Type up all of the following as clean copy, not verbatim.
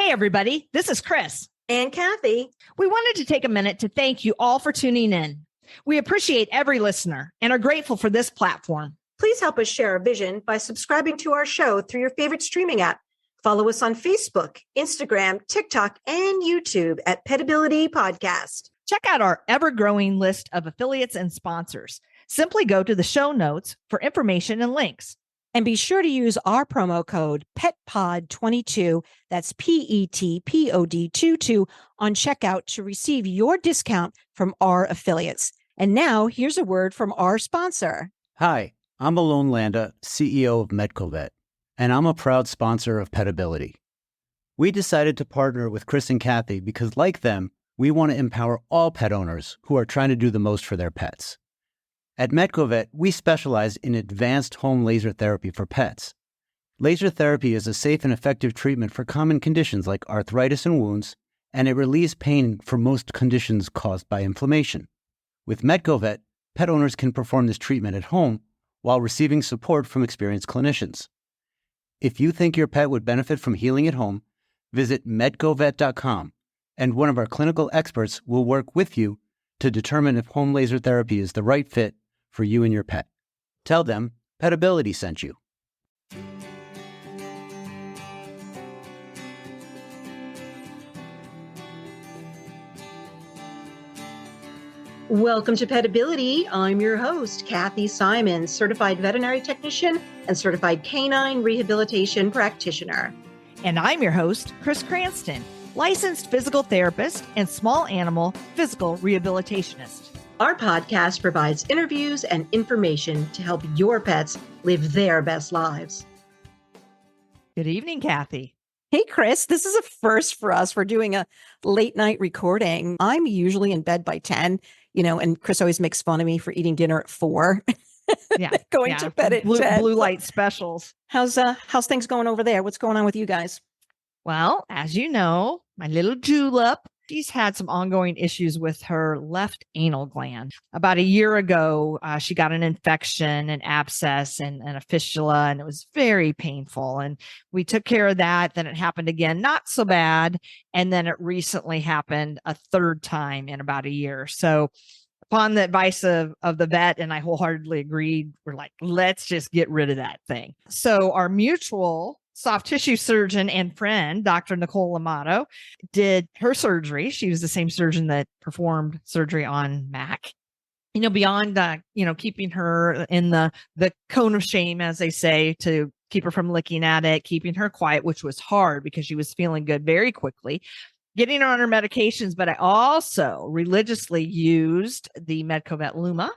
Hey, everybody. This is Chris. And Kathy. We wanted to take a minute to thank you all for tuning in. We appreciate every listener and are grateful for this platform. Please help us share our vision by subscribing to our show through your favorite streaming app. Follow us on Facebook, Instagram, TikTok, and YouTube at Petability Podcast. Check out our ever-growing list of affiliates and sponsors. Simply go to the show notes for information and links. And be sure to use our promo code PETPOD22, that's PETPOD 22, on checkout to receive your discount from our affiliates. And now, here's a word from our sponsor. Hi, I'm Alon Landa, CEO of MedcoVet, and I'm a proud sponsor of Petability. We decided to partner with Chris and Kathy because, like them, we want to empower all pet owners who are trying to do the most for their pets. At MedcoVet, we specialize in advanced home laser therapy for pets. Laser therapy is a safe and effective treatment for common conditions like arthritis and wounds, and it relieves pain for most conditions caused by inflammation. With MedcoVet, pet owners can perform this treatment at home while receiving support from experienced clinicians. If you think your pet would benefit from healing at home, visit medcovet.com, and one of our clinical experts will work with you to determine if home laser therapy is the right fit for you and your pet. Tell them Petability sent you. Welcome to Petability. I'm your host, Kathy Simon, certified veterinary technician and certified canine rehabilitation practitioner. And I'm your host, Chris Cranston, licensed physical therapist and small animal physical rehabilitationist. Our podcast provides interviews and information to help your pets live their best lives. Good evening, Kathy. Hey, Chris, this is a first for us. We're doing a late night recording. I'm usually in bed by 10, and Chris always makes fun of me for eating dinner at 4. Yeah. Going to bed at 10. Blue light specials. How's things going over there? What's going on with you guys? Well, as you know, my little julep, she's had some ongoing issues with her left anal gland. About a year ago, she got an infection, an abscess, and a fistula, and it was very painful. And we took care of that. Then it happened again, not so bad. And then it recently happened a third time in about a year. So upon the advice of the vet, and I wholeheartedly agreed, we're like, let's just get rid of that thing. So our mutual soft tissue surgeon and friend, Dr. Nicole Amato, did her surgery. She was the same surgeon that performed surgery on Mac. Beyond, keeping her in the cone of shame, as they say, to keep her from looking at it, keeping her quiet, which was hard because she was feeling good very quickly, getting her on her medications. But I also religiously used the MedcoVet Luma,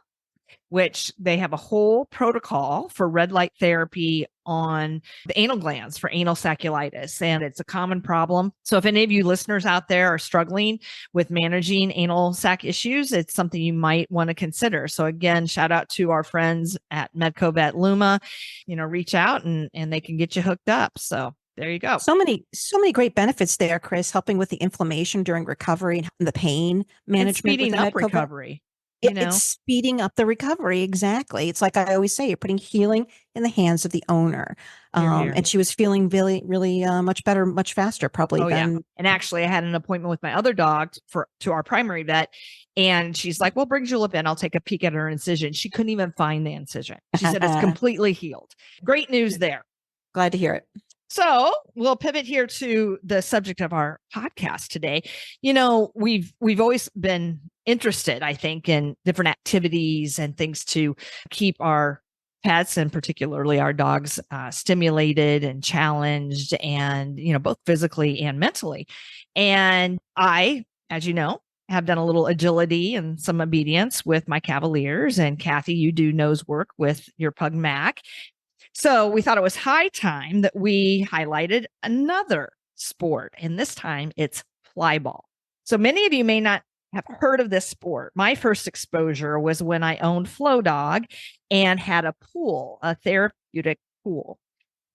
which they have a whole protocol for red light therapy on the anal glands for anal sacculitis. And it's a common problem. So if any of you listeners out there are struggling with managing anal sac issues, it's something you might want to consider. So again, shout out to our friends at MedcoVet Luma, reach out and they can get you hooked up. So there you go. So many great benefits there, Chris, helping with the inflammation during recovery and the pain management. Speeding up recovery. It's speeding up the recovery. Exactly. It's like I always say, you're putting healing in the hands of the owner. And she was feeling really, really much better, much faster, probably. Yeah. And actually, I had an appointment with my other dog to our primary vet. And she's like, well, bring Julep in. I'll take a peek at her incision. She couldn't even find the incision. She said it's completely healed. Great news there. Glad to hear it. So we'll pivot here to the subject of our podcast today. We've always been interested, I think, in different activities and things to keep our pets and particularly our dogs stimulated and challenged and, both physically and mentally. And I, as you know, have done a little agility and some obedience with my Cavaliers. And Kathy, you do nose work with your pug Mac. So we thought it was high time that we highlighted another sport, and this time it's Flyball. So many of you may not have heard of this sport. My first exposure was when I owned Flow Dog and had a pool, a therapeutic pool.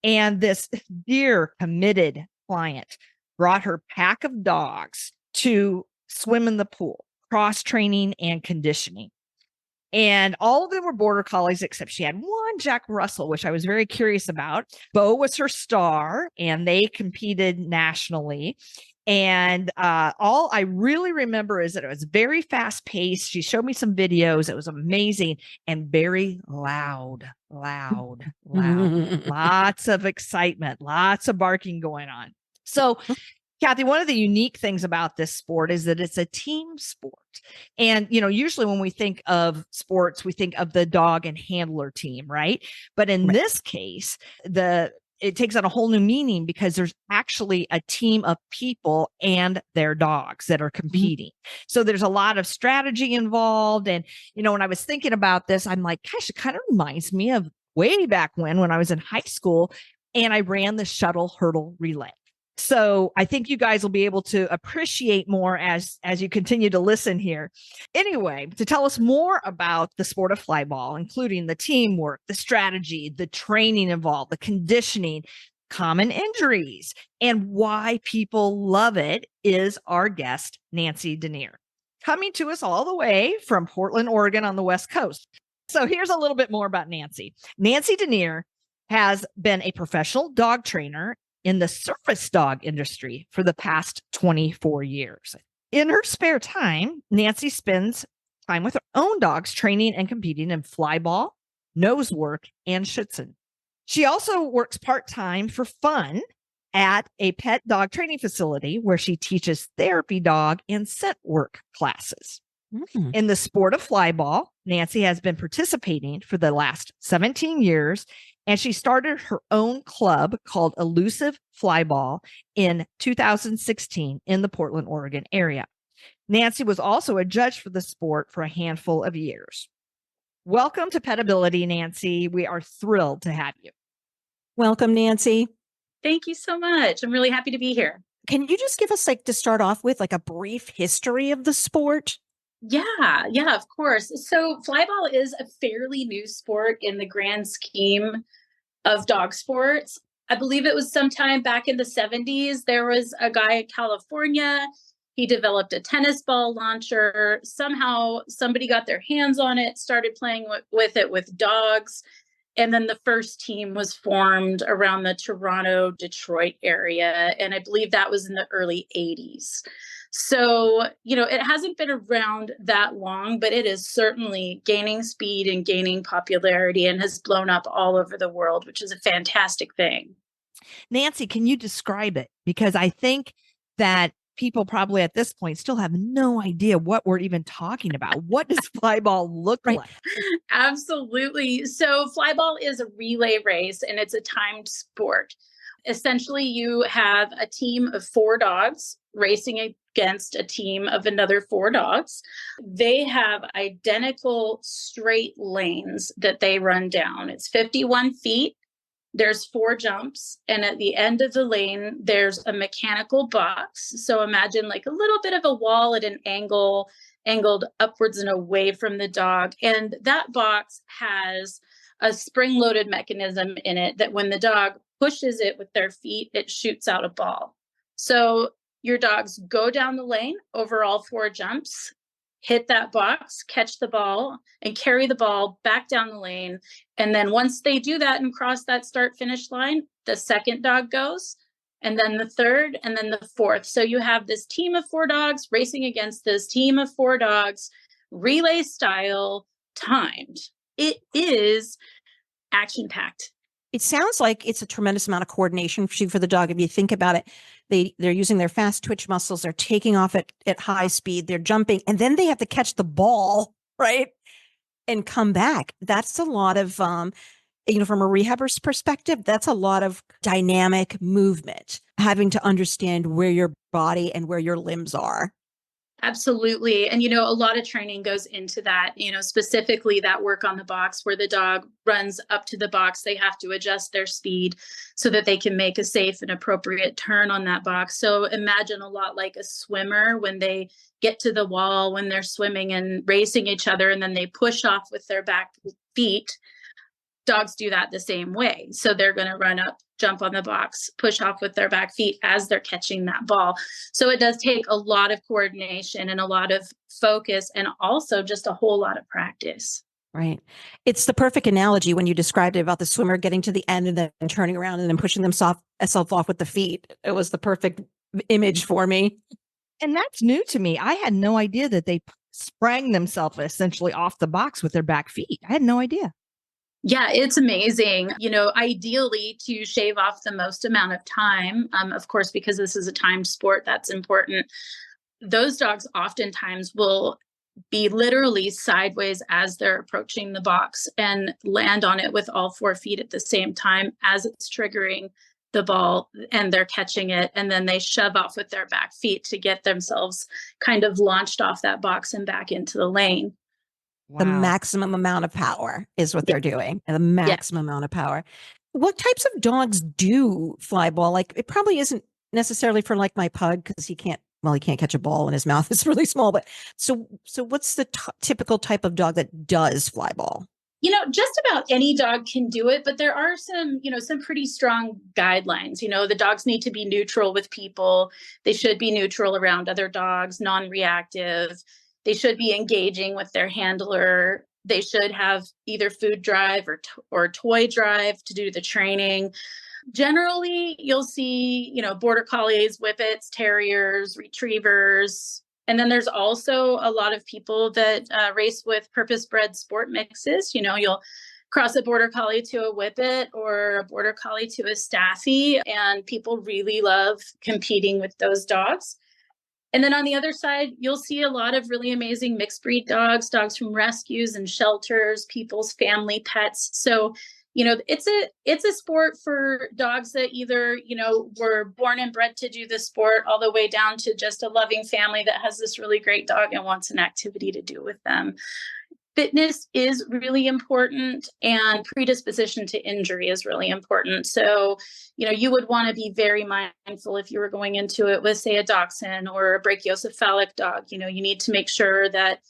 And this dear committed client brought her pack of dogs to swim in the pool, cross training and conditioning. And all of them were border collies, except she had one Jack Russell, which I was very curious about. Bo was her star, and they competed nationally. And all I really remember is that it was very fast paced. She showed me some videos. It was amazing and very loud. Lots of excitement, lots of barking going on. So, Kathy, one of the unique things about this sport is that it's a team sport. And, usually when we think of sports, we think of the dog and handler team, right? But in this case, it takes on a whole new meaning because there's actually a team of people and their dogs that are competing. So there's a lot of strategy involved. And, when I was thinking about this, I'm like, gosh, it kind of reminds me of way back when I was in high school and I ran the shuttle hurdle relay. So I think you guys will be able to appreciate more as you continue to listen here. Anyway, to tell us more about the sport of flyball, including the teamwork, the strategy, the training involved, the conditioning, common injuries, and why people love it, is our guest, Nancy Denier, coming to us all the way from Portland, Oregon on the West Coast. So here's a little bit more about Nancy. Nancy Denier has been a professional dog trainer in the service dog industry for the past 24 years. In her spare time, Nancy spends time with her own dogs training and competing in flyball, nose work, and Schutzen. She also works part-time for fun at a pet dog training facility where she teaches therapy dog and scent work classes. In the sport of flyball, Nancy has been participating for the last 17 years, and she started her own club called Elusive Flyball in 2016 in the Portland, Oregon area. Nancy was also a judge for the sport for a handful of years. Welcome to Petability, Nancy. We are thrilled to have you. Welcome, Nancy. Thank you so much. I'm really happy to be here. Can you just give us, to start off with, a brief history of the sport? Yeah, of course. So flyball is a fairly new sport in the grand scheme of dog sports. I believe it was sometime back in the 70s. There was a guy in California. He developed a tennis ball launcher. Somehow somebody got their hands on it, started playing with it with dogs. And then the first team was formed around the Toronto, Detroit area. And I believe that was in the early 80s. So, it hasn't been around that long, but it is certainly gaining speed and gaining popularity and has blown up all over the world, which is a fantastic thing. Nancy, can you describe it? Because I think that people probably at this point still have no idea what we're even talking about. What does flyball look like? Absolutely. So flyball is a relay race and it's a timed sport. Essentially, you have a team of 4 dogs racing against a team of another 4 dogs. They have identical straight lanes that they run down. It's 51 feet. There's 4 jumps. And at the end of the lane, there's a mechanical box. So imagine a little bit of a wall at an angle, angled upwards and away from the dog. And that box has a spring-loaded mechanism in it that when the dog pushes it with their feet, it shoots out a ball. So your dogs go down the lane over all 4 jumps, hit that box, catch the ball, and carry the ball back down the lane. And then once they do that and cross that start-finish line, the second dog goes, and then the third, and then the fourth. So you have this team of 4 dogs racing against this team of 4 dogs, relay style, timed. It is action-packed. It sounds like it's a tremendous amount of coordination for the dog. If you think about it, they're using their fast twitch muscles. They're taking off at high speed. They're jumping, and then they have to catch the ball, right? And come back. That's a lot of, from a rehabber's perspective, that's a lot of dynamic movement, having to understand where your body and where your limbs are. Absolutely. And, a lot of training goes into that, specifically that work on the box where the dog runs up to the box. They have to adjust their speed so that they can make a safe and appropriate turn on that box. So imagine a lot like a swimmer when they get to the wall, when they're swimming and racing each other, and then they push off with their back feet. Dogs do that the same way. So they're going to run up, jump on the box, push off with their back feet as they're catching that ball. So it does take a lot of coordination and a lot of focus and also just a whole lot of practice. Right. It's the perfect analogy when you described it about the swimmer getting to the end and then turning around and then pushing themselves off with the feet. It was the perfect image for me. And that's new to me. I had no idea that they sprang themselves essentially off the box with their back feet. I had no idea. Yeah, it's amazing. Ideally to shave off the most amount of time, of course, because this is a timed sport, that's important. Those dogs oftentimes will be literally sideways as they're approaching the box and land on it with all 4 feet at the same time as it's triggering the ball and they're catching it. And then they shove off with their back feet to get themselves kind of launched off that box and back into the lane. Wow. The maximum amount of power is what they're doing. And the maximum amount of power. What types of dogs do fly ball? Like, it probably isn't necessarily for like my pug because he can't catch a ball in his mouth. It's really small. But so what's the typical type of dog that does fly ball? Just about any dog can do it, but there are some pretty strong guidelines. The dogs need to be neutral with people. They should be neutral around other dogs, non-reactive. They should be engaging with their handler. They should have either food drive or toy drive to do the training. Generally, you'll see, border collies, whippets, terriers, retrievers. And then there's also a lot of people that race with purpose-bred sport mixes. You'll cross a border collie to a whippet or a border collie to a staffy, and people really love competing with those dogs. And then on the other side, you'll see a lot of really amazing mixed breed dogs from rescues and shelters, people's family pets. So, it's a sport for dogs that either, were born and bred to do the sport all the way down to just a loving family that has this really great dog and wants an activity to do with them. Fitness is really important, and predisposition to injury is really important. So, you would want to be very mindful if you were going into it with, say, a dachshund or a brachiocephalic dog. You need to make sure that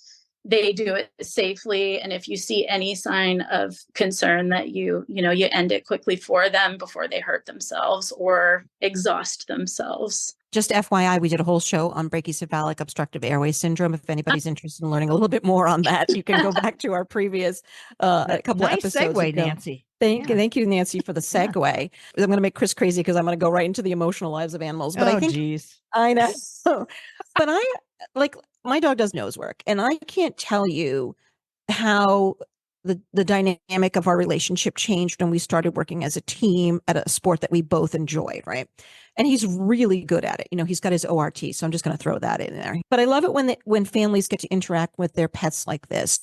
they do it safely. And if you see any sign of concern, that you end it quickly for them before they hurt themselves or exhaust themselves. Just FYI, we did a whole show on brachycephalic obstructive airway syndrome. If anybody's interested in learning a little bit more on that, you can go back to our previous a couple nice episodes segue, ago. Nancy. Thank you, Nancy, for the segue. I'm going to make Chris crazy because I'm going to go right into the emotional lives of animals. But I think, geez. I know. But my dog does nose work, and I can't tell you how the dynamic of our relationship changed when we started working as a team at a sport that we both enjoyed, right? And he's really good at it. He's got his ORT, so I'm just going to throw that in there. But I love it when families get to interact with their pets like this.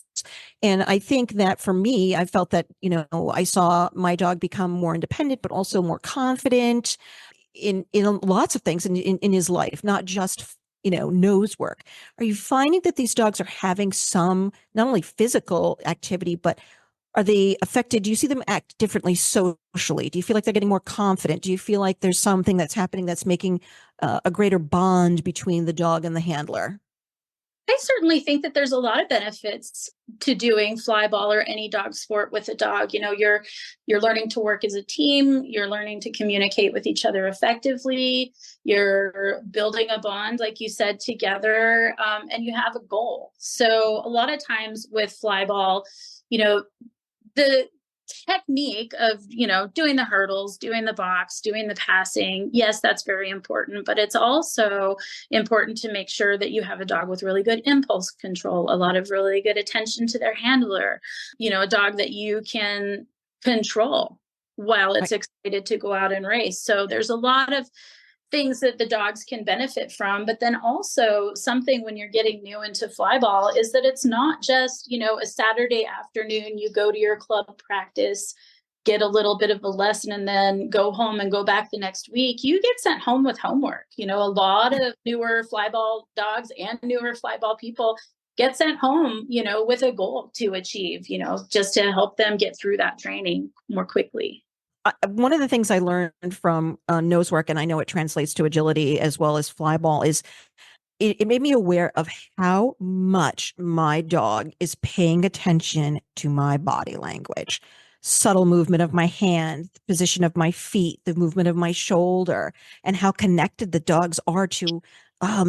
And I think that for me, I felt that, I saw my dog become more independent, but also more confident in lots of things in his life, not just nose work. Are you finding that these dogs are having some, not only physical activity, but are they affected? Do you see them act differently socially? Do you feel like they're getting more confident? Do you feel like there's something that's happening that's making a greater bond between the dog and the handler? I certainly think that there's a lot of benefits to doing flyball or any dog sport with a dog. You're learning to work as a team. You're learning to communicate with each other effectively. You're building a bond, like you said, together, and you have a goal. So a lot of times with flyball, the technique of, doing the hurdles, doing the box, doing the passing. Yes, that's very important, but it's also important to make sure that you have a dog with really good impulse control, a lot of really good attention to their handler, a dog that you can control while it's excited to go out and race. So there's a lot of things that the dogs can benefit from. But then also something when you're getting new into flyball is that it's not just, a Saturday afternoon, you go to your club practice, get a little bit of a lesson, and then go home and go back the next week. You get sent home with homework. A lot of newer flyball dogs and newer flyball people get sent home, with a goal to achieve, just to help them get through that training more quickly. One of the things I learned from nose work, and I know it translates to agility as well as flyball, is it made me aware of how much my dog is paying attention to my body language. Subtle movement of my hand, the position of my feet, the movement of my shoulder, and how connected the dogs are to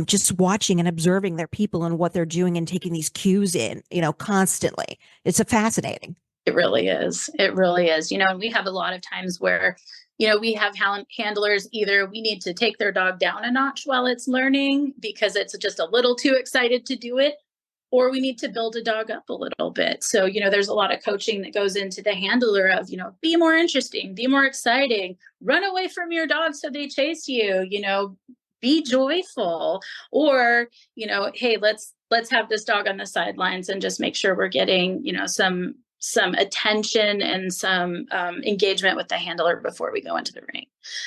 just watching and observing their people and what they're doing and taking these cues in, constantly. It's a fascinating. It really is. It really is. And we have a lot of times where, we have handlers, either we need to take their dog down a notch while it's learning because it's just a little too excited to do it, or we need to build a dog up a little bit. So, there's a lot of coaching that goes into the handler of, be more interesting, be more exciting, run away from your dog so they chase you, be joyful, or, hey, let's have this dog on the sidelines and just make sure we're getting, some attention and some engagement with the handler before we go into the ring.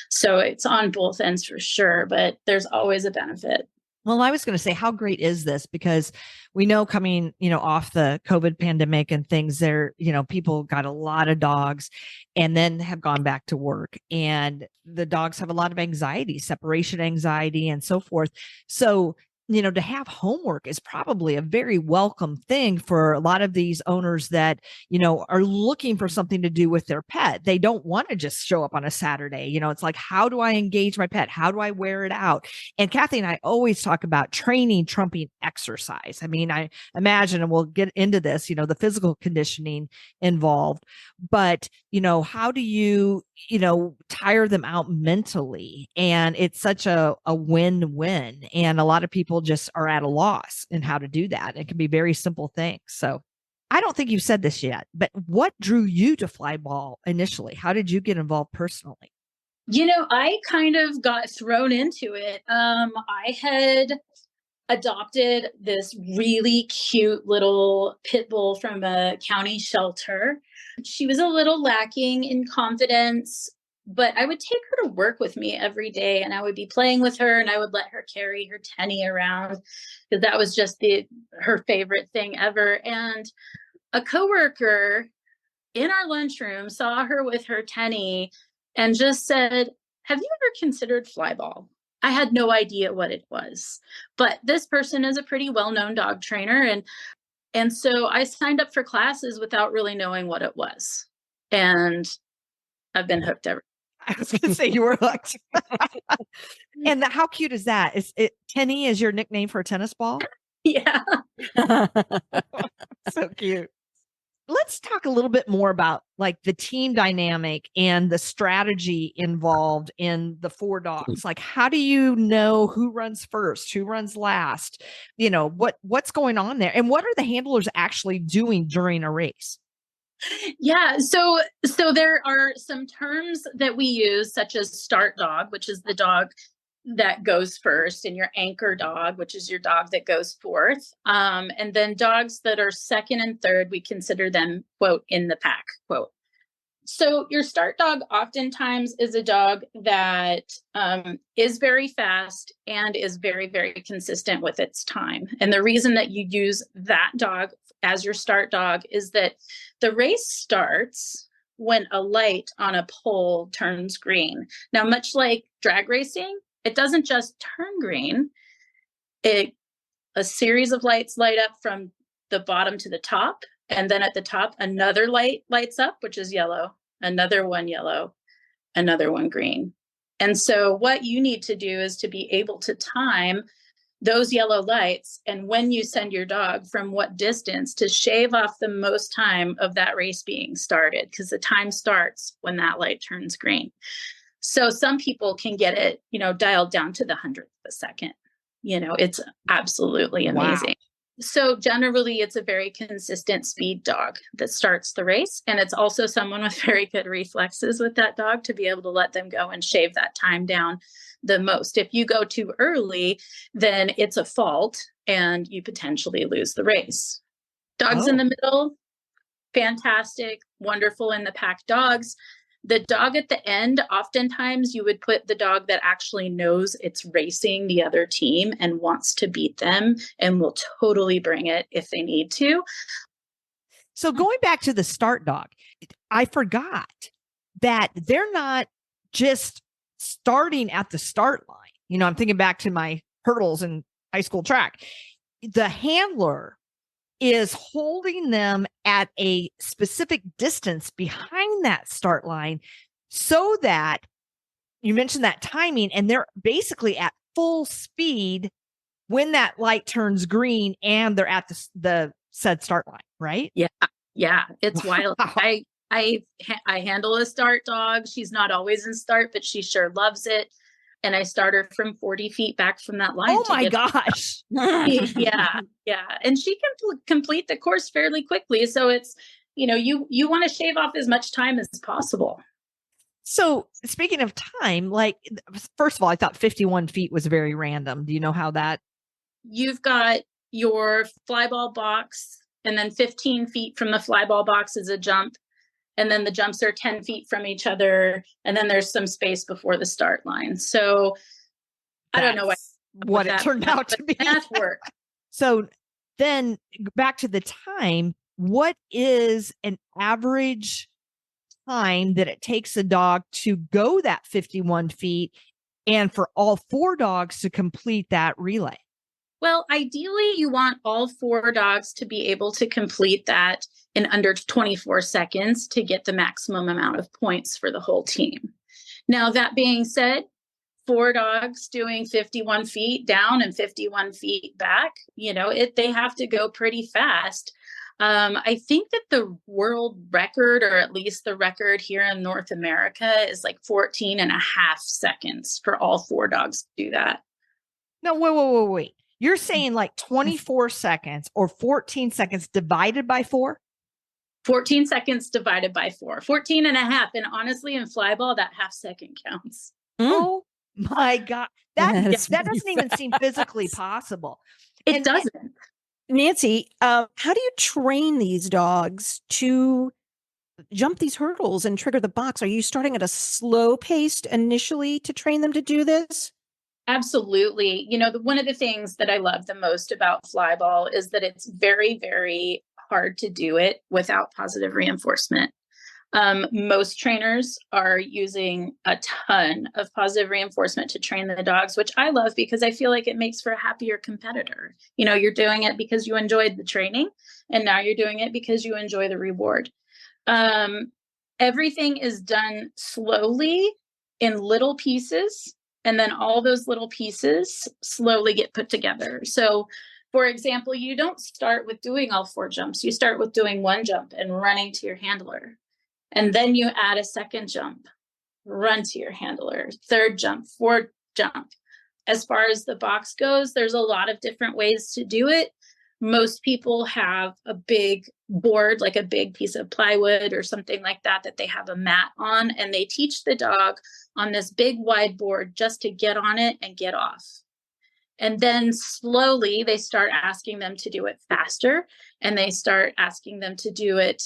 So it's on both ends for sure, but there's always a benefit. Well, I was going to say, how great is this? Because we know coming, off the COVID pandemic and things there, people got a lot of dogs and then have gone back to work, and the dogs have a lot of anxiety, separation anxiety and so forth. So, to have homework is probably a very welcome thing for a lot of these owners that, are looking for something to do with their pet. They don't want to just show up on a Saturday. It's like, how do I engage my pet? How do I wear it out? And Kathy and I always talk about training trumping exercise. I mean, I imagine, and we'll get into this, the physical conditioning involved, but, how do you, tire them out mentally? And it's such a win-win. And a lot of people just are at a loss in how to do that. It can be very simple things. So I don't think you've said this yet, but what drew you to Flyball initially? How did you get involved personally? I kind of got thrown into it. I had adopted this really cute little pit bull from a county shelter. She was a little lacking in confidence, but I would take her to work with me every day, and I would be playing with her, and I would let her carry her Tenny around because that was just her favorite thing ever. And a coworker in our lunchroom saw her with her Tenny and just said, "Have you ever considered Flyball?" I had no idea what it was, but this person is a pretty well-known dog trainer. And so I signed up for classes without really knowing what it was. And I've been hooked ever. I was going to say you were hooked. And how cute is that? Tenny is your nickname for a tennis ball? Yeah. So cute. Let's talk a little bit more about like the team dynamic and the strategy involved in the 4 dogs. Like, how do you know who runs first, who runs last? What's going on there? And what are the handlers actually doing during a race? Yeah. So there are some terms that we use, such as start dog, which is the dog that goes first, and your anchor dog, which is your dog that goes fourth. And then dogs that are second and third, we consider them, quote, in the pack, quote. So your start dog oftentimes is a dog that is very fast and is very, very consistent with its time. And the reason that you use that dog as your start dog is that the race starts when a light on a pole turns green. Now, much like drag racing, it doesn't just turn green. A series of lights light up from the bottom to the top. And then at the top, another light lights up, which is yellow, another one yellow, another one green. And so what you need to do is to be able to time those yellow lights, and when you send your dog from what distance, to shave off the most time of that race being started, because the time starts when that light turns green. So some people can get it, dialed down to the 100th of a second. It's absolutely amazing. Wow. So generally, it's a very consistent speed dog that starts the race. And it's also someone with very good reflexes with that dog to be able to let them go and shave that time down the most. If you go too early, then it's a fault and you potentially lose the race. Dogs in the middle, fantastic, wonderful in the pack dogs. The dog at the end, oftentimes you would put the dog that actually knows it's racing the other team and wants to beat them and will totally bring it if they need to. So going back to the start dog, I forgot that they're not just starting at the start line. I'm thinking back to my hurdles in high school track. The handler is holding them at a specific distance behind that start line so that you mentioned that timing, and they're basically at full speed when that light turns green and they're at the said start line, right? Yeah. Yeah. It's wild. I handle a start dog. She's not always in start, but she sure loves it. And I start her from 40 feet back from that line. Oh my gosh. Yeah. Yeah. And she can complete the course fairly quickly. So it's, you want to shave off as much time as possible. So speaking of time, like, first of all, I thought 51 feet was very random. Do you know how that? You've got your flyball box, and then 15 feet from the flyball box is a jump. And then the jumps are 10 feet from each other. And then there's some space before the start line. So I don't know what it turned out to be. Math work. So then back to the time, what is an average time that it takes a dog to go that 51 feet and for all 4 dogs to complete that relay? Well, ideally, you want all 4 dogs to be able to complete that in under 24 seconds to get the maximum amount of points for the whole team. Now, that being said, 4 dogs doing 51 feet down and 51 feet back, they have to go pretty fast. I think that the world record, or at least the record here in North America, is like 14 and a half seconds for all 4 dogs to do that. No, wait. You're saying like 24 seconds or 14 seconds divided by 4? 14 seconds divided by 4, 14 and a half. And honestly, in flyball, that half second counts. Oh my God. That doesn't even seem physically possible. It doesn't. Nancy, how do you train these dogs to jump these hurdles and trigger the box? Are you starting at a slow pace initially to train them to do this? Absolutely. One of the things that I love the most about flyball is that it's very, very hard to do it without positive reinforcement. Most trainers are using a ton of positive reinforcement to train the dogs, which I love because I feel like it makes for a happier competitor. You're doing it because you enjoyed the training, and now you're doing it because you enjoy the reward. Everything is done slowly in little pieces, and then all those little pieces slowly get put together. So, for example, you don't start with doing all 4 jumps. You start with doing 1 jump and running to your handler. And then you add a 2nd jump, run to your handler, 3rd jump, 4th jump. As far as the box goes, there's a lot of different ways to do it. Most people have a big board, like a big piece of plywood or something like that they have a mat on, and they teach the dog on this big wide board just to get on it and get off. And then slowly they start asking them to do it faster, and they start asking them to do it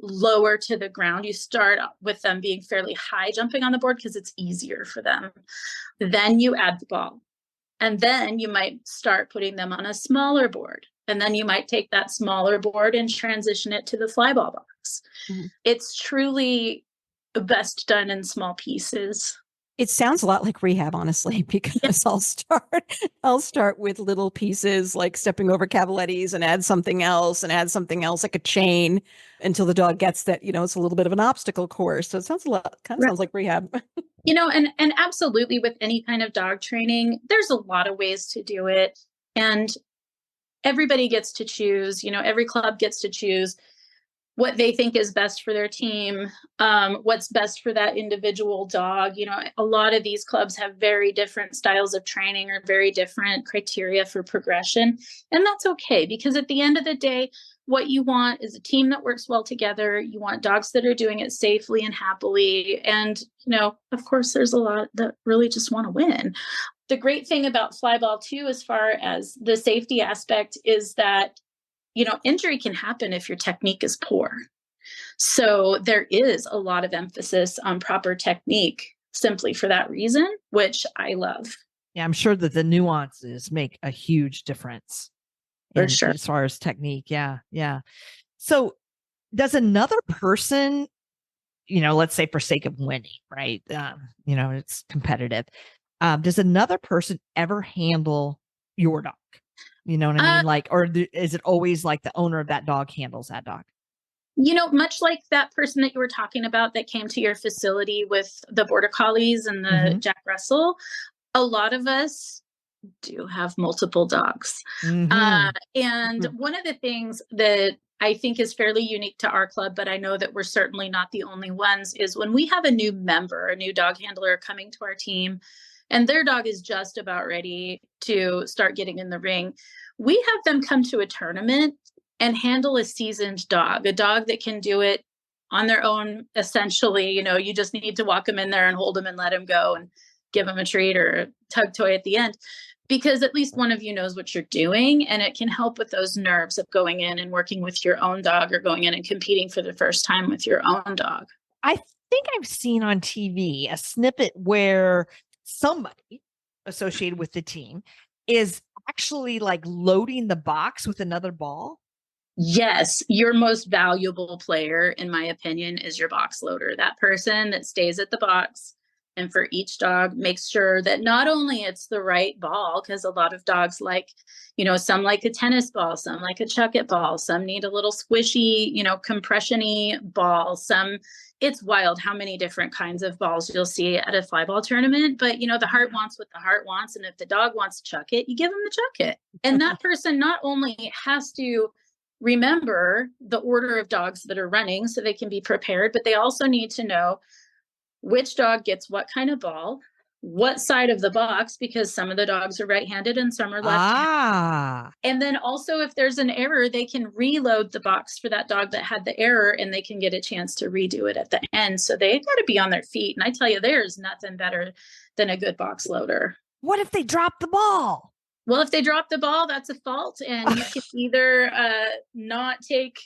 lower to the ground. You start with them being fairly high jumping on the board because it's easier for them. Then you add the ball. And then you might start putting them on a smaller board. And then you might take that smaller board and transition it to the flyball box. Mm-hmm. It's truly best done in small pieces. It sounds a lot like rehab, honestly, because I'll start with little pieces like stepping over cavalettis and add something else like a chain until the dog gets that, it's a little bit of an obstacle course. So it sounds sounds like rehab. And absolutely with any kind of dog training, there's a lot of ways to do it. And everybody gets to choose, every club gets to choose what they think is best for their team, what's best for that individual dog. A lot of these clubs have very different styles of training or very different criteria for progression. And that's okay, because at the end of the day, what you want is a team that works well together. You want dogs that are doing it safely and happily. And, of course, there's a lot that really just want to win. The great thing about flyball, too, as far as the safety aspect, is that injury can happen if your technique is poor. So there is a lot of emphasis on proper technique simply for that reason, which I love. Yeah, I'm sure that the nuances make a huge difference. For sure. As far as technique. Yeah. Yeah. So does another person, let's say for sake of winning, right? It's competitive. Does another person ever handle your dog? You know what I mean? Or is it always like the owner of that dog handles that dog? Much like that person that you were talking about that came to your facility with the Border Collies and the Jack Russell, a lot of us do have multiple dogs. Mm-hmm. And one of the things that I think is fairly unique to our club, but I know that we're certainly not the only ones, is when we have a new member, a new dog handler coming to our team, and their dog is just about ready to start getting in the ring, we have them come to a tournament and handle a seasoned dog, a dog that can do it on their own. Essentially, you just need to walk them in there and hold them and let them go and give them a treat or a tug toy at the end, because at least one of you knows what you're doing, and it can help with those nerves of going in and working with your own dog, or going in and competing for the first time with your own dog. I think I've seen on TV a snippet where somebody associated with the team is actually like loading the box with another ball. Yes, your most valuable player, in my opinion, is your box loader. That person that stays at the box and for each dog makes sure that not only it's the right ball, because a lot of dogs like, some like a tennis ball, some like a chuck it ball, some need a little squishy, compression-y ball, it's wild how many different kinds of balls you'll see at a flyball tournament. But, the heart wants what the heart wants. And if the dog wants to chuck it, you give them the chuck it. And that person not only has to remember the order of dogs that are running so they can be prepared, but they also need to know which dog gets what kind of ball, what side of the box, because some of the dogs are right-handed and some are left-handed. And then also, if there's an error, they can reload the box for that dog that had the error, and they can get a chance to redo it at the end. So they got to be on their feet. And I tell you, there's nothing better than a good box loader. What if they drop the ball? Well, if they drop the ball, that's a fault. And you can either not take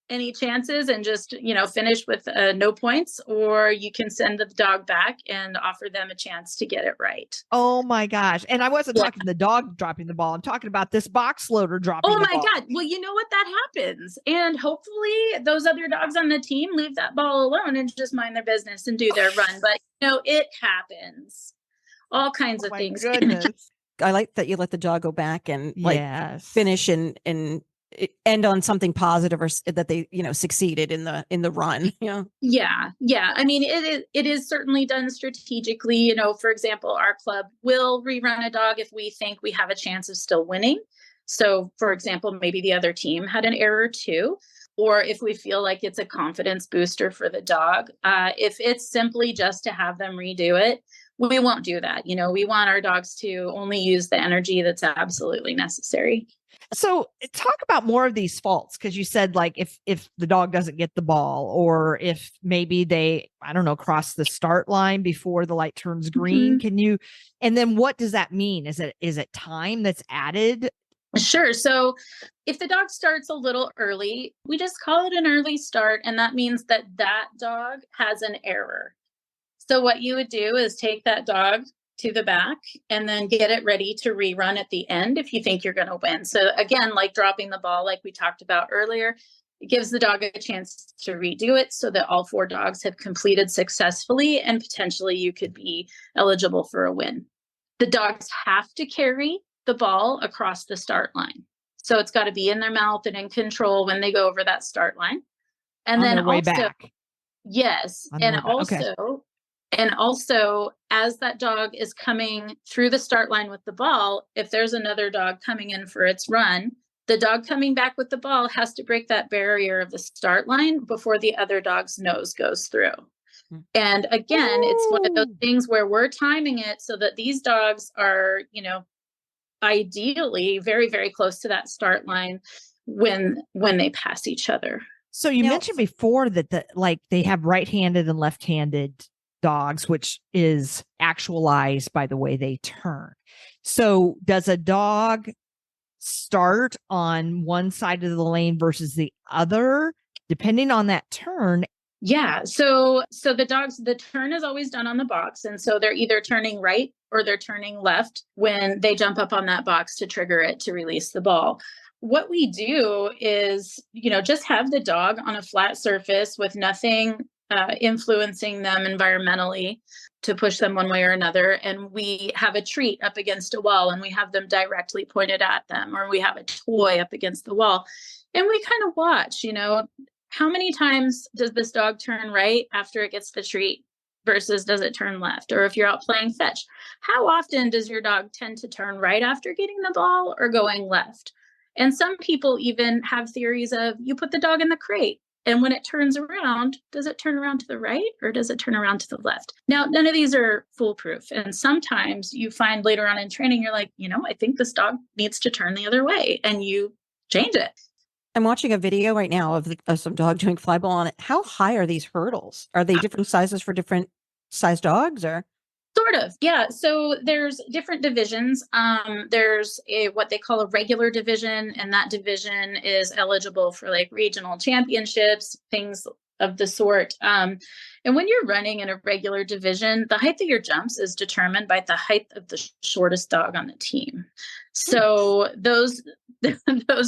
any chances and just, finish with no points, or you can send the dog back and offer them a chance to get it right. Oh my gosh. And I wasn't talking the dog dropping the ball. I'm talking about this box loader dropping the ball. Oh my God. Well, you know what? That happens. And hopefully those other dogs on the team leave that ball alone and just mind their business and do their run. But, it happens. All kinds of things. Goodness. I like that you let the dog go back and finish and end on something positive, or that they succeeded in the run. Yeah. I mean, it is certainly done strategically. For example, our club will rerun a dog if we think we have a chance of still winning. So for example, maybe the other team had an error too, or if we feel like it's a confidence booster for the dog. If it's simply just to have them redo it, we won't do that. We want our dogs to only use the energy that's absolutely necessary. So talk about more of these faults, because you said like if the dog doesn't get the ball, or if maybe they, cross the start line before the light turns green. Mm-hmm. And then what does that mean? Is it time that's added? Sure. So if the dog starts a little early, we just call it an early start. And that means that dog has an error. So what you would do is take that dog to the back and then get it ready to rerun at the end if you think you're going to win. So again, like dropping the ball, like we talked about earlier, it gives the dog a chance to redo it so that all 4 dogs have completed successfully, and potentially you could be eligible for a win. The dogs have to carry the ball across the start line. So it's got to be in their mouth and in control when they go over that start line. And on then their way also, back. Yes. And also, as that dog is coming through the start line with the ball, if there's another dog coming in for its run, the dog coming back with the ball has to break that barrier of the start line before the other dog's nose goes through. And again, it's one of those things where we're timing it so that these dogs are, ideally very, very close to that start line when they pass each other. So you mentioned before that they have right-handed and left-handed dogs, which is actualized by the way they turn. So does a dog start on one side of the lane versus the other, depending on that turn? Yeah. So the turn is always done on the box. And so they're either turning right or they're turning left when they jump up on that box to trigger it to release the ball. What we do is, just have the dog on a flat surface with nothing influencing them environmentally to push them one way or another. And we have a treat up against a wall and we have them directly pointed at them, or we have a toy up against the wall. And we kind of watch, how many times does this dog turn right after it gets the treat? versus does it turn left? Or if you're out playing fetch, how often does your dog tend to turn right after getting the ball or going left? And some people even have theories of you put the dog in the crate, and when it turns around, does it turn around to the right or does it turn around to the left? Now, none of these are foolproof. And sometimes you find later on in training, you're like, I think this dog needs to turn the other way, and you change it. I'm watching a video right now of some dog doing flyball on it. How high are these hurdles? Are they different sizes for different size dogs, or? Sort of, yeah. So there's different divisions. There's what they call a regular division, and that division is eligible for like regional championships, things of the sort. And when you're running in a regular division, the height of your jumps is determined by the height of the shortest dog on the team. So those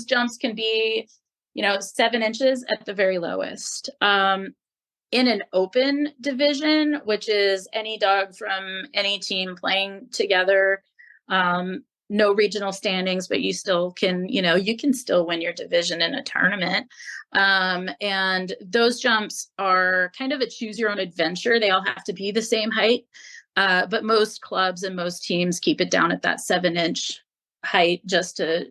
jumps can be, 7 inches at the very lowest. In an open division, which is any dog from any team playing together, no regional standings, but you still can, you can still win your division in a tournament. And those jumps are kind of a choose your own adventure. They all have to be the same height. But most clubs and most teams keep it down at that 7-inch height just to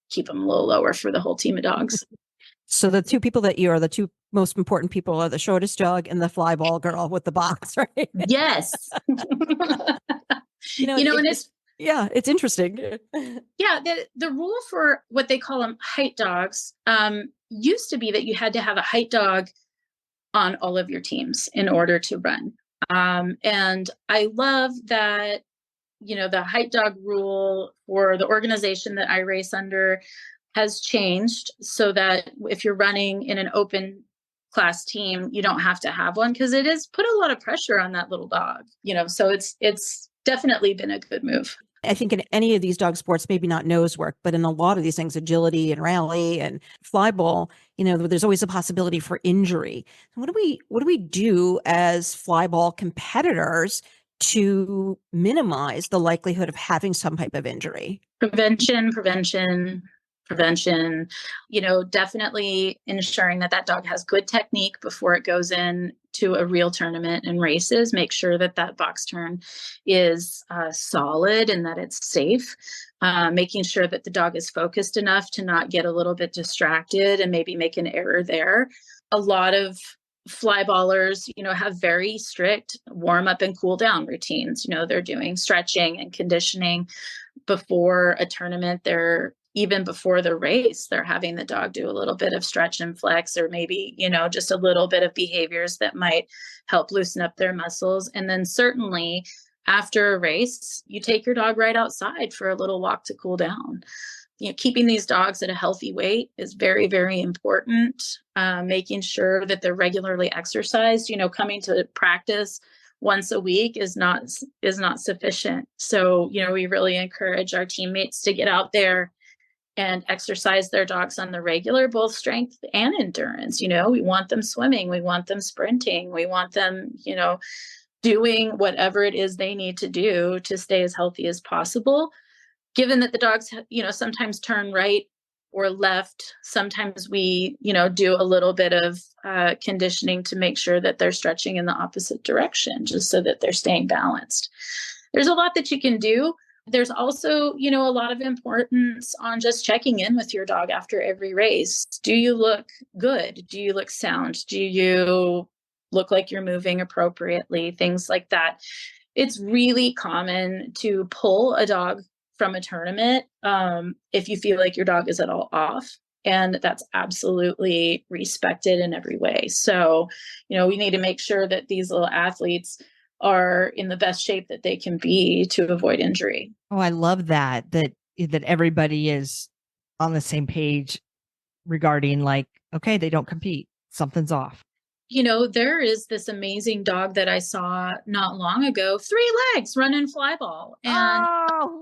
keep them a little lower for the whole team of dogs. So the two people that you are the two most important people are the shortest dog and the flyball girl with the box, right? Yes. It's interesting. Yeah. The rule for what they call them height dogs used to be that you had to have a height dog on all of your teams in order to run. And I love that, the height dog rule for the organization that I race under has changed so that if you're running in an open class team, you don't have to have one, because it has put a lot of pressure on that little dog, so it's definitely been a good move. I think in any of these dog sports, maybe not nose work, but in a lot of these things, agility and rally and flyball, there's always a possibility for injury. What do we do as flyball competitors to minimize the likelihood of having some type of injury? Prevention, definitely ensuring that dog has good technique before it goes in to a real tournament and races. Make sure that box turn is solid and that it's safe. Making sure that the dog is focused enough to not get a little bit distracted and maybe make an error there. A lot of flyballers, have very strict warm up and cool down routines. They're doing stretching and conditioning before a tournament. Even before the race, they're having the dog do a little bit of stretch and flex, or maybe, just a little bit of behaviors that might help loosen up their muscles. And then certainly after a race, you take your dog right outside for a little walk to cool down. Keeping these dogs at a healthy weight is very, very important. Making sure that they're regularly exercised, coming to practice once a week is not sufficient. So, we really encourage our teammates to get out there and exercise their dogs on the regular, both strength and endurance. We want them swimming. We want them sprinting. We want them, doing whatever it is they need to do to stay as healthy as possible. Given that the dogs, sometimes turn right or left, sometimes we, do a little bit of conditioning to make sure that they're stretching in the opposite direction, just so that they're staying balanced. There's a lot that you can do. There's also, a lot of importance on just checking in with your dog after every race. Do you look good? Do you look sound? Do you look like you're moving appropriately? Things like that. It's really common to pull a dog from a tournament if you feel like your dog is at all off. And that's absolutely respected in every way. So, we need to make sure that these little athletes are in the best shape that they can be to avoid injury. Oh, I love that everybody is on the same page regarding okay, they don't compete. Something's off. There is this amazing dog that I saw not long ago, 3 legs running flyball. And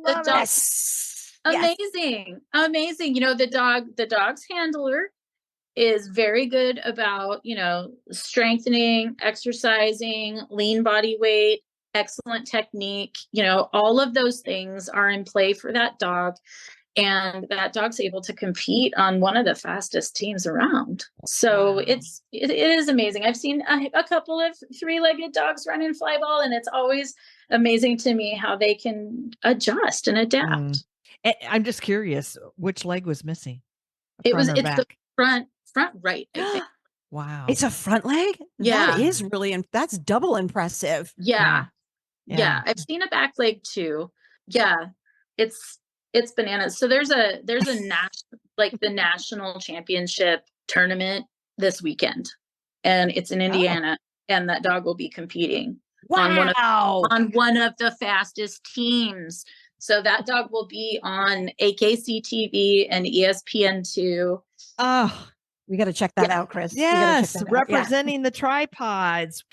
the dog, yes. amazing. The dog's handler is very good about, strengthening, exercising, lean body weight, excellent technique. All of those things are in play for that dog. And that dog's able to compete on one of the fastest teams around. So Wow. it is amazing. I've seen a couple of 3-legged dogs run in Flyball, and it's always amazing to me how they can adjust and adapt. I'm just curious, which leg was missing? It's the back? front right, I think. Wow. It's a front leg? Yeah. That is really, that's double impressive. Yeah. Yeah. I've seen a back leg too. Yeah. It's bananas. So there's a the national championship tournament this weekend, and it's in Indiana, and that dog will be competing on one of the fastest teams. So that dog will be on AKC TV and ESPN2. Oh, we got to check that out, Chris. Yes, representing the tripods.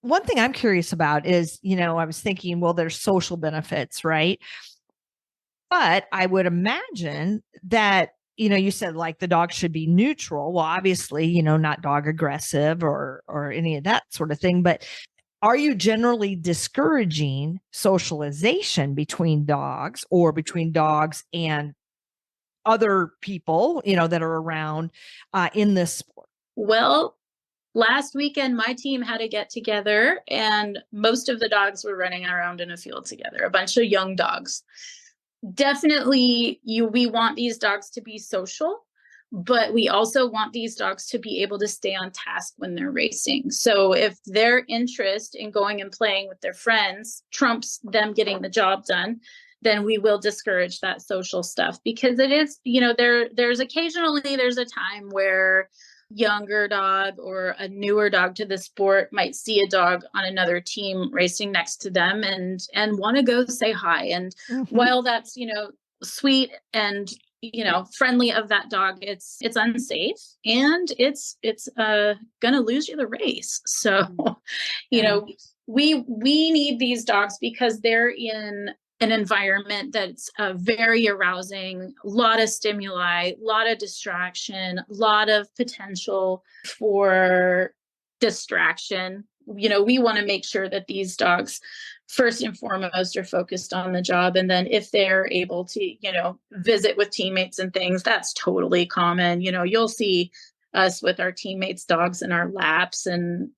One thing I'm curious about is, I was thinking, well, there's social benefits, right? But I would imagine that, you said like the dog should be neutral. Well, obviously, not dog aggressive or any of that sort of thing. But are you generally discouraging socialization between dogs or between dogs and other people, that are around in this sport? Well, last weekend, my team had a get together, and most of the dogs were running around in a field together, a bunch of young dogs. Definitely, we want these dogs to be social, but we also want these dogs to be able to stay on task when they're racing. So if their interest in going and playing with their friends trumps them getting the job done, then we will discourage that social stuff, because it is, there's occasionally there's a time where younger dog or a newer dog to the sport might see a dog on another team racing next to them and want to go say hi. And while that's, sweet and, friendly of that dog, it's unsafe, and it's gonna lose you the race. So, we need these dogs because they're in an environment that's very arousing, a lot of stimuli, a lot of distraction, a lot of potential for distraction. We want to make sure that these dogs, first and foremost, are focused on the job. And then if they're able to, visit with teammates and things, that's totally common. You'll see us with our teammates' dogs in our laps and,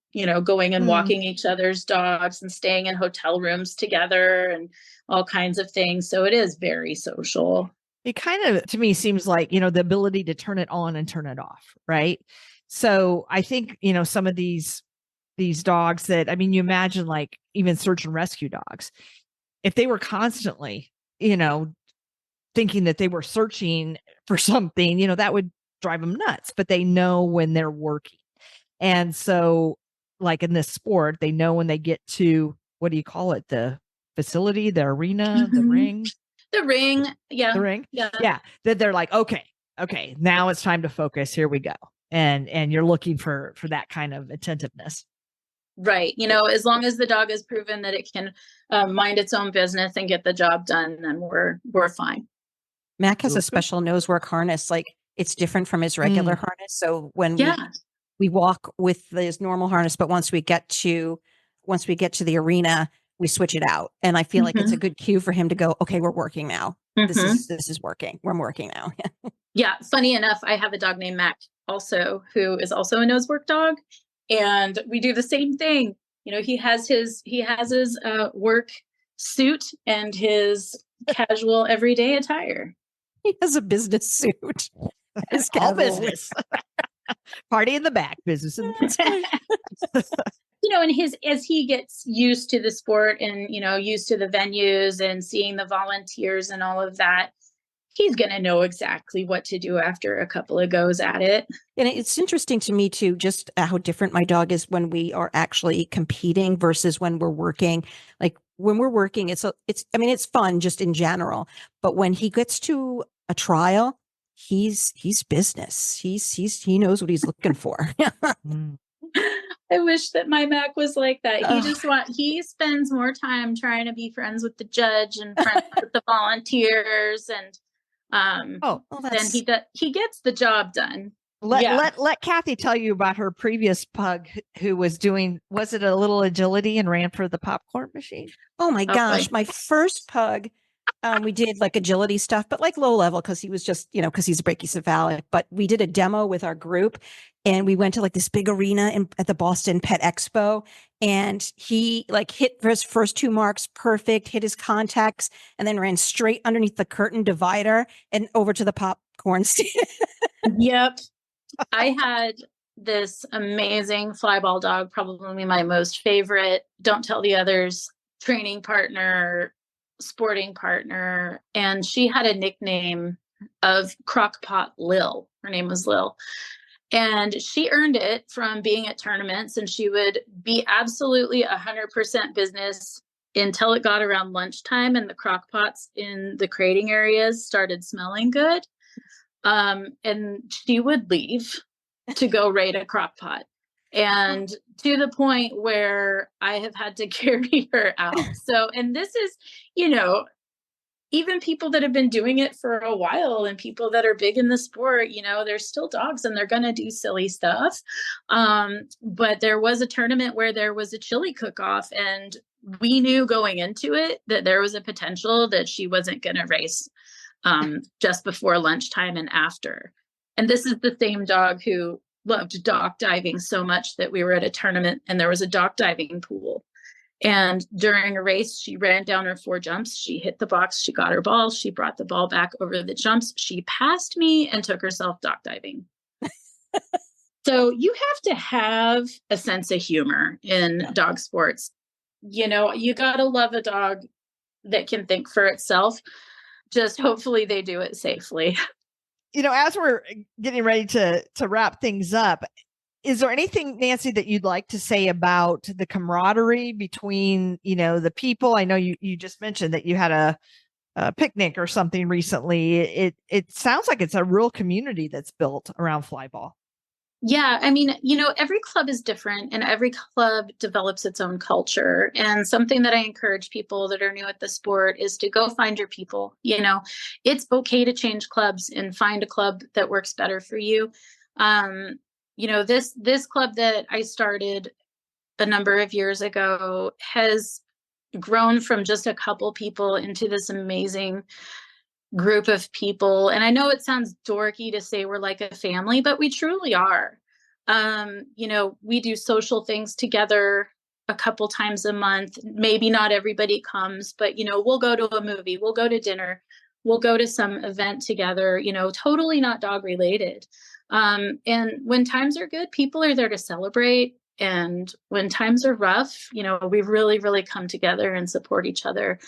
going and walking each other's dogs and staying in hotel rooms together and all kinds of things. So it is very social. It kind of, to me, seems like, the ability to turn it on and turn it off. Right. So I think, some of these dogs that, you imagine like even search and rescue dogs, if they were constantly, thinking that they were searching for something, that would drive them nuts, but they know when they're working. And so like in this sport, they know when they get to, what do you call it? The facility, the arena, the ring. Yeah. The ring. Yeah. That they're like, okay, now it's time to focus. Here we go. And you're looking for that kind of attentiveness. Right. As long as the dog has proven that it can mind its own business and get the job done, then we're fine. Mac has a special nose work harness. Like, it's different from his regular harness. So when we walk with his normal harness, but once we get to the arena, we switch it out. And I feel like it's a good cue for him to go, okay, we're working now. This is working. We're working now. Yeah. Funny enough, I have a dog named Mac also, who is also a nose work dog. And we do the same thing. He has his work suit and his casual everyday attire. He has a business suit. It's all business. Party in the back, business in the front. And as he gets used to the sport and, used to the venues and seeing the volunteers and all of that, he's going to know exactly what to do after a couple of goes at it. And it's interesting to me too, just how different my dog is when we are actually competing versus when we're working. Like when we're working, it's fun just in general, but when he gets to a trial, he's business. He knows what he's looking for. I wish that my Mac was like that. He spends more time trying to be friends with the judge and friends with the volunteers, and then he gets the job done. Let Kathy tell you about her previous pug who was it a little agility and ran for the popcorn machine? Oh my gosh. My first pug We did like agility stuff, but like low level because he was just, because he's brachycephalic. But we did a demo with our group and we went to like this big arena at the Boston Pet Expo. And he like hit his first two marks perfect, hit his contacts, and then ran straight underneath the curtain divider and over to the popcorn stand. Yep. I had this amazing Flyball dog, probably my most favorite, don't tell the others, training partner, sporting partner. And she had a nickname of Crockpot Lil. Her name was Lil. And she earned it from being at tournaments, and she would be absolutely 100% business until it got around lunchtime and the crock pots in the crating areas started smelling good. And she would leave to go raid a crock pot. And to the point where I have had to carry her out. So, and this is, even people that have been doing it for a while and people that are big in the sport, they're still dogs and they're going to do silly stuff. But there was a tournament where there was a chili cook-off, and we knew going into it that there was a potential that she wasn't going to race just before lunchtime and after. And this is the same dog who loved dock diving so much that we were at a tournament and there was a dock diving pool. And during a race, she ran down her 4 jumps. She hit the box. She got her ball. She brought the ball back over the jumps. She passed me and took herself dock diving. So you have to have a sense of humor in dog sports. You got to love a dog that can think for itself. Just hopefully they do it safely. As we're getting ready to wrap things up, is there anything, Nancy, that you'd like to say about the camaraderie between, the people? I know you just mentioned that you had a picnic or something recently. It sounds like it's a real community that's built around Flyball. Yeah, I mean, every club is different and every club develops its own culture. And something that I encourage people that are new at the sport is to go find your people. It's okay to change clubs and find a club that works better for you. This club that I started a number of years ago has grown from just a couple people into this amazing group of people. And I know it sounds dorky to say we're like a family, but we truly are. We do social things together a couple times a month. Maybe not everybody comes, but we'll go to a movie, we'll go to dinner, we'll go to some event together, totally not dog related. And when times are good, people are there to celebrate. And when times are rough, we really, really come together and support each other.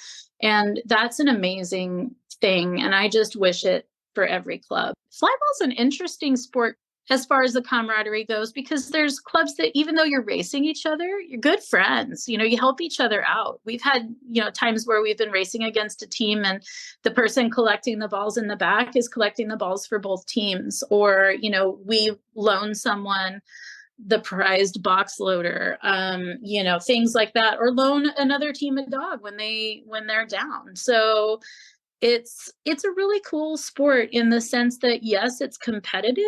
And that's an amazing thing. And I just wish it for every club. Flyball's an interesting sport as far as the camaraderie goes, because there's clubs that even though you're racing each other, you're good friends, you help each other out. We've had, times where we've been racing against a team and the person collecting the balls in the back is collecting the balls for both teams. Or, we loan someone the prized box loader, things like that, or loan another team a dog when they're down. So it's a really cool sport in the sense that, yes, it's competitive.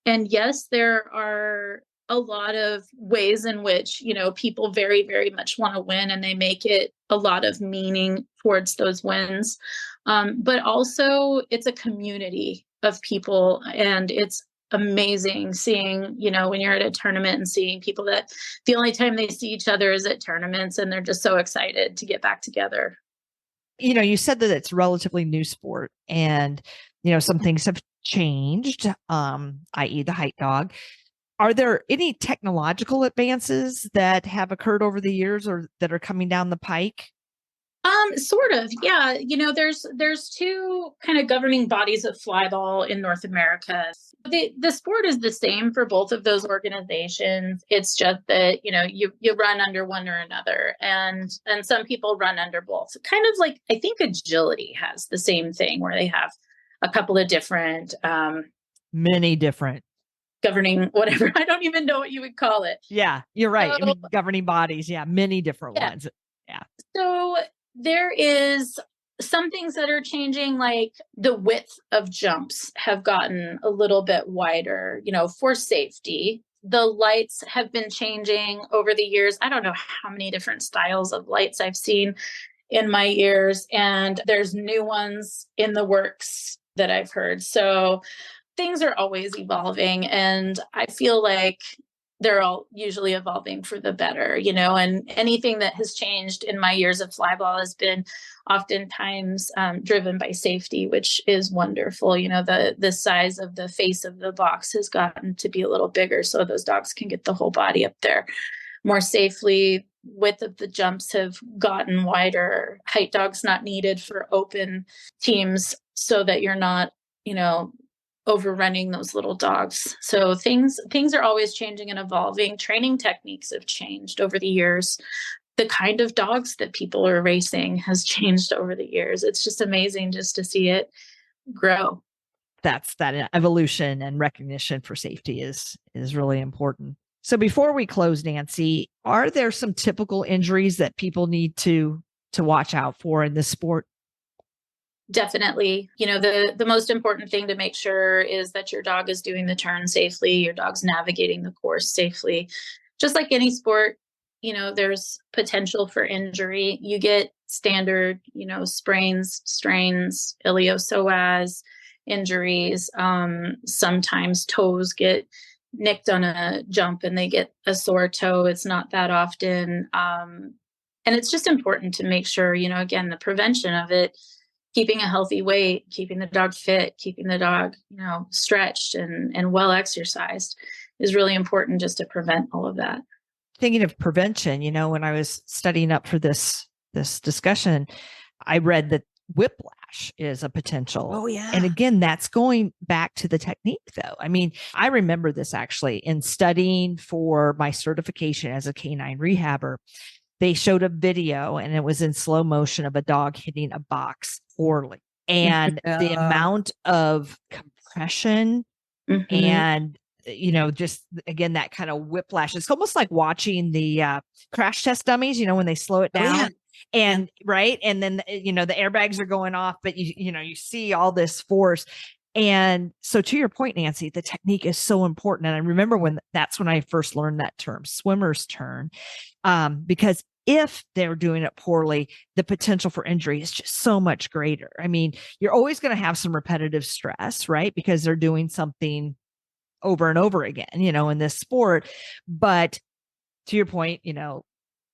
And yes, there are a lot of ways in which, people very, very much want to win and they make it a lot of meaning towards those wins. But also it's a community of people, and it's amazing seeing, when you're at a tournament and seeing people that the only time they see each other is at tournaments and they're just so excited to get back together. You said that it's a relatively new sport and, some things have changed, i.e. the height dog. Are there any technological advances that have occurred over the years or that are coming down the pike? Sort of, yeah. There's 2 kind of governing bodies of Flyball in North America. The sport is the same for both of those organizations. It's just that, you run under one or another, and some people run under both. Kind of like, I think agility has the same thing where they have a couple of different, many different governing, whatever. I don't even know what you would call it. Yeah, you're right. So, governing bodies. Yeah. Many different ones. Yeah. So there is some things that are changing, like the width of jumps have gotten a little bit wider, for safety. The lights have been changing over the years. I don't know how many different styles of lights I've seen. in my ears, and there's new ones in the works that I've heard. So things are always evolving, and I feel like they're all usually evolving for the better, and anything that has changed in my years of flyball has been oftentimes driven by safety, which is wonderful. The size of the face of the box has gotten to be a little bigger, so those dogs can get the whole body up there more safely. Width of the jumps have gotten wider. Height dogs not needed for open teams, so that you're not, overrunning those little dogs. So things are always changing and evolving. Training techniques have changed over the years. The kind of dogs that people are racing has changed over the years. It's just amazing just to see it grow. That evolution and recognition for safety is really important. So before we close, Nancy, are there some typical injuries that people need to watch out for in this sport? Definitely. The most important thing to make sure is that your dog is doing the turn safely, your dog's navigating the course safely. Just like any sport, there's potential for injury. You get standard, sprains, strains, iliopsoas injuries. Sometimes toes get nicked on a jump and they get a sore toe. It's not that often. And it's just important to make sure, again, the prevention of it, keeping a healthy weight, keeping the dog fit, keeping the dog, stretched and well exercised is really important just to prevent all of that. Thinking of prevention, when I was studying up for this discussion, I read that whiplash is a potential. Oh, yeah. And again, that's going back to the technique, though. I mean, I remember this actually in studying for my certification as a canine rehabber. They showed a video and it was in slow motion of a dog hitting a box poorly. And the amount of compression and, just again, that kind of whiplash. It's almost like watching the crash test dummies, when they slow it down. Oh, yeah. And right. And then, the airbags are going off, but you see all this force. And so to your point, Nancy, the technique is so important. And I remember that's when I first learned that term, swimmer's turn, because if they're doing it poorly, the potential for injury is just so much greater. I mean, you're always going to have some repetitive stress, right? Because they're doing something over and over again, in this sport. But to your point,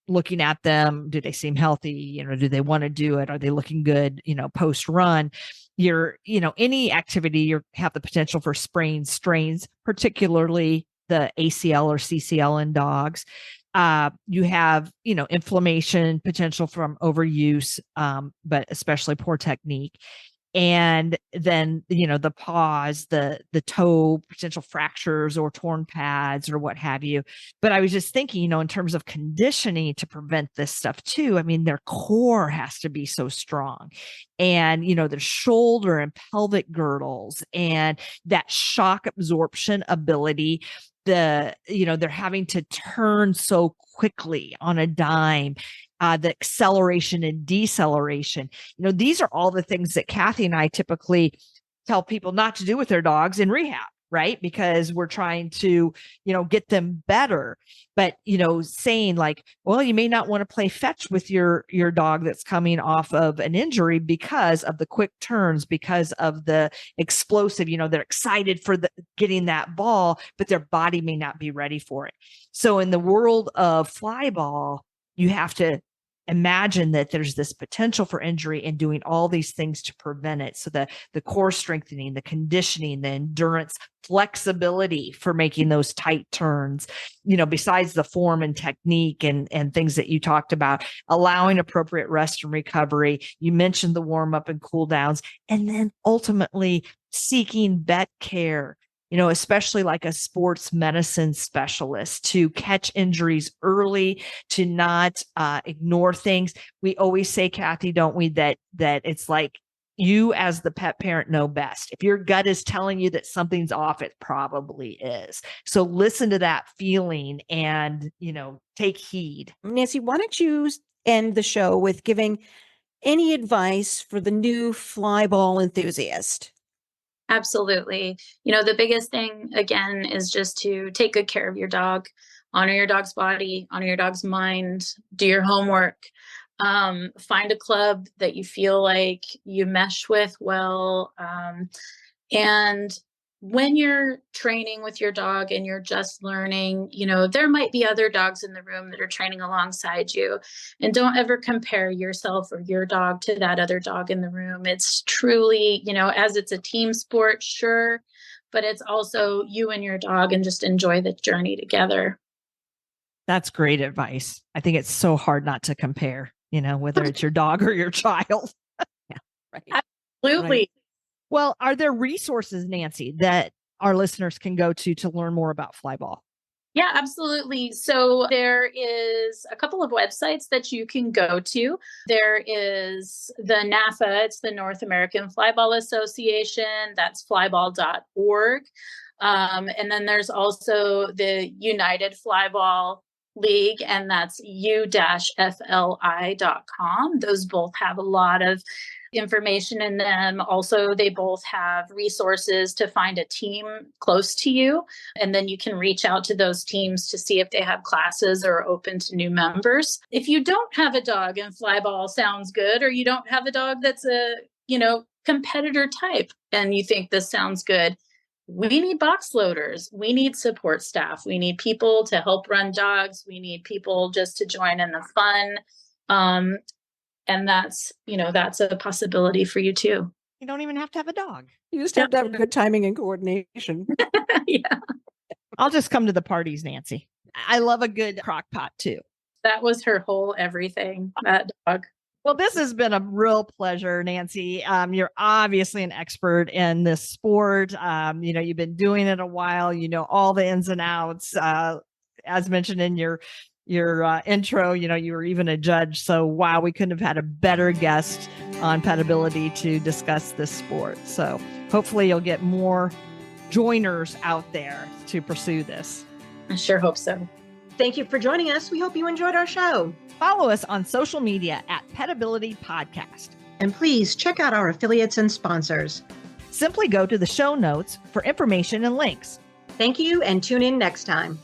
looking at them, do they seem healthy? Do they want to do it? Are they looking good, post run? Any activity you have the potential for sprains, strains, particularly the ACL or CCL in dogs. You have, inflammation potential from overuse, but especially poor technique. And then, the paws, the toe, potential fractures or torn pads or what have you. But I was just thinking, in terms of conditioning to prevent this stuff too, I mean, their core has to be so strong. And, the shoulder and pelvic girdles and that shock absorption ability, they're having to turn so quickly on a dime, the acceleration and deceleration. These are all the things that Kathy and I typically tell people not to do with their dogs in rehab, right? Because we're trying to, get them better. But, saying like, well, you may not want to play fetch with your dog that's coming off of an injury because of the quick turns, because of the explosive, they're excited for getting that ball, but their body may not be ready for it. So in the world of flyball, you have to imagine that there's this potential for injury and doing all these things to prevent it. So the core strengthening, the conditioning, the endurance, flexibility for making those tight turns, besides the form and technique and things that you talked about, allowing appropriate rest and recovery. You mentioned the warm up and cool downs, and then ultimately seeking vet care, especially like a sports medicine specialist, to catch injuries early, to not ignore things. We always say, Kathy, don't we, that it's like you as the pet parent know best. If your gut is telling you that something's off, it probably is. So listen to that feeling and, take heed. Nancy, why don't you end the show with giving any advice for the new flyball enthusiast? Absolutely. The biggest thing, again, is just to take good care of your dog, honor your dog's body, honor your dog's mind, do your homework, Find a club that you feel like you mesh with well. And when you're training with your dog and you're just learning, there might be other dogs in the room that are training alongside you. And don't ever compare yourself or your dog to that other dog in the room. It's truly, as it's a team sport, sure, but it's also you and your dog, and just enjoy the journey together. That's great advice. I think it's so hard not to compare, whether it's your dog or your child. Yeah, right. Absolutely. Right. Well, are there resources, Nancy, that our listeners can go to learn more about Flyball? Yeah, absolutely. So there is a couple of websites that you can go to. There is the NAFA, it's the North American Flyball Association. That's flyball.org. And then there's also the United Flyball League, and that's u-fli.com. Those both have a lot of information in them. Also, they both have resources to find a team close to you. And then you can reach out to those teams to see if they have classes or are open to new members. If you don't have a dog and Flyball sounds good, or you don't have a dog that's a, competitor type and you think this sounds good, we need box loaders. We need support staff. We need people to help run dogs. We need people just to join in the fun. And that's a possibility for you too. You don't even have to have a dog. You just have to have good timing and coordination. Yeah. I'll just come to the parties, Nancy. I love a good crock pot too. That was her whole everything, that dog. Well, this has been a real pleasure, Nancy. You're obviously an expert in this sport. You've been doing it a while. You know all the ins and outs. As mentioned in your intro, you were even a judge. So, wow, we couldn't have had a better guest on Petability to discuss this sport. So, hopefully, you'll get more joiners out there to pursue this. I sure hope so. Thank you for joining us. We hope you enjoyed our show. Follow us on social media at Petability Podcast. And please check out our affiliates and sponsors. Simply go to the show notes for information and links. Thank you, and tune in next time.